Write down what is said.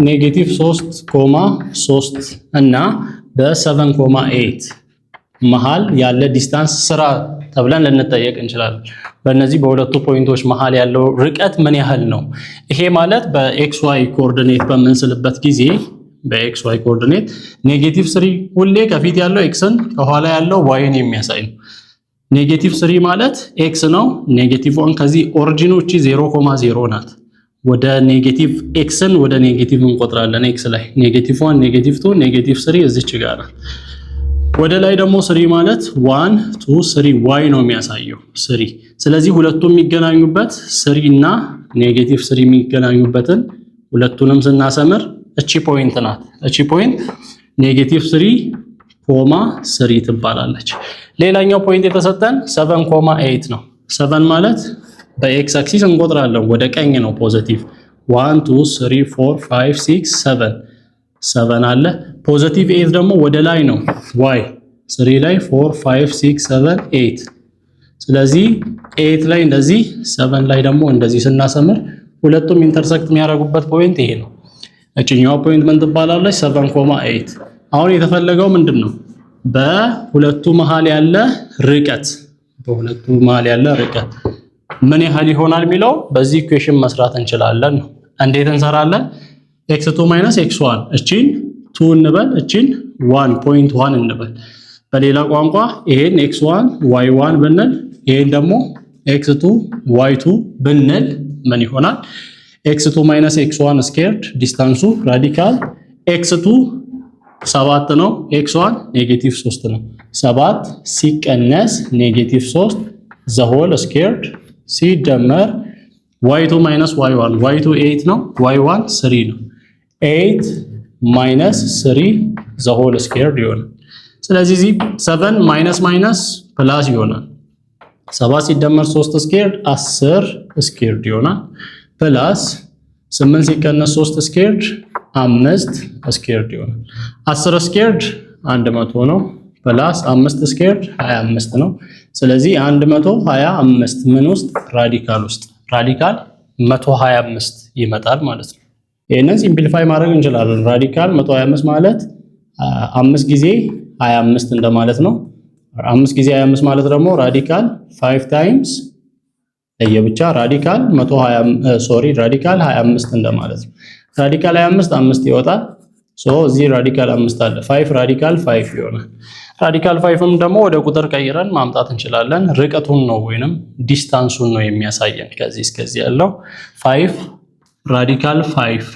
ኔጌቲቭ 3.3 እና በ7.8 መሃል ያለ ዲስታንስ ስራ ተብለን ልንጠየቅ እንችላለን። በእነዚህ በሁለቱ ፖይንቶች መሃል ያለው ርቀት ምን ያህል ነው? ይሄ ማለት በኤክስ ዋይ ኮኦርዲኔት በምንስልበት ጊዜ በኤክስ ዋይ ኮኦርዲኔት ኔጌቲቭ 3 ሁሌ ከፊት ያለው ኤክስን ከኋላ ያለው ዋይን የሚያሳይ ነው። ኔጌቲቭ 3 ማለት ኤክስ ነው። ኔጌቲቭ 1 ከዚህ ኦሪጂኖች 0.0 ናት። ወደ ኔጌቲቭ ኤክስን ወደ ኔጌቲቭ እንቆጥራለን። ኤክስ ላይ ኔጌቲቭ 1 ኔጌቲቭ 2 ኔጌቲቭ 3 እዚች ጋር ናት። ወደ ላይ ደግሞ 3 ማለት 1 2 3 ዋይ ነው የሚያሳየው 3። ስለዚህ ሁለቱም የሚገናኙበት 3 እና ኔጌቲቭ 3 የሚገናኙበትን ሁለቱንም ስናሰምር እቺ ፖይንት ናት። እቺ ፖይንት ኔጌቲቭ 3.3 ትባላለች። ሌላኛው ፖይንት የተሰጠን 7.8 ነው። 7 ማለት በኤክስ አክሲስ እንቆጥራለን፣ ወደ ቀኝ ነው ፖዚቲቭ 1 2 3 4 5 6 7 አለ። ፖዚቲቭ 8 ደግሞ ወደ ላይ ነው ዋይ 3 ላይ 4 5 6 7 8። ስለዚህ 8 ላይ እንደዚህ 7 ላይ ደግሞ እንደዚህ ስናሰምር ሁለቱም ኢንተርሰክት የሚያደርጉበት ፖይንት ይሄ ነው። እቺኛው ፖይንት ምን ትባላለች? 7.8። አሁን የተፈለገው ምንድነው? በሁለቱ መሃል ያለ ርቀት ምን ያህል ይሆናል የሚለው በዚህ ኢኩዌሽን መስራት እንችላለን ነው። እንዴት እንሰራለን? x2 x1 እቺን 2 እንበል፣ እቺን 1.1 እንበል። በሌላ ቋንቋ ይሄን x1 y1 ብንል ይሄን ደግሞ x2 y2 ብንል ምን ይሆናል? x2 x1 ስኩዌርድ ዲስታንሱ ራዲካል x2 7 ነው፣ x1 ኔጌቲቭ 3 ነው። 7 ሲቀነስ ኔጌቲቭ 3 ዘ ሆል ስኩዌርድ ሲደመር y2 y1 y2 8 ነው፣ y1 3 ነው። 8 ማይነስ 3 ዘ ሆል ስኩዌርድ ይሆናል። ስለዚህ እዚህ 7 ማይነስ ፕላስ ይሆናል። 7 ሲደመር 3 ስኩዌርድ 10 ስኩዌርድ ይሆናል። ፕላስ 8 ሲቀነስ 3 ስኩዌርድ 5 ስኩዌርድ ይሆናል። 10 ስኩዌርድ 100 ነው። ፕላስ 5 ስኩዌርድ 25 ነው። ስለዚህ 125 ምን ውስጥ? ራዲካል ውስጥ። ራዲካል 125 ይመጣል ማለት ነው። ይሄንን ሲምፕሊፋይ ማድረግ እንችላለን። ራዲካል 125 ማለት 5 ጊዜ 25 እንደማለት ነው። 5 ጊዜ 25 ማለት ደግሞ ራዲካል 5 ታይምስ ለየብቻ ራዲካል 25 እንደማለት ነው። ራዲካል 25 5 ይወጣል። እዚህ ራዲካል 5 አለ። 5 ራዲካል 5 ይሆናል። ራዲካል 5ም ደግሞ ወደ ቁጥር ቀይረን ማምጣት እንችላለን። ርቀቱን ነው ወይንም ዲስታንሱን ነው የሚያሳየን። ከዚህ እስከዚህ ያለው 5 ራዲካል 5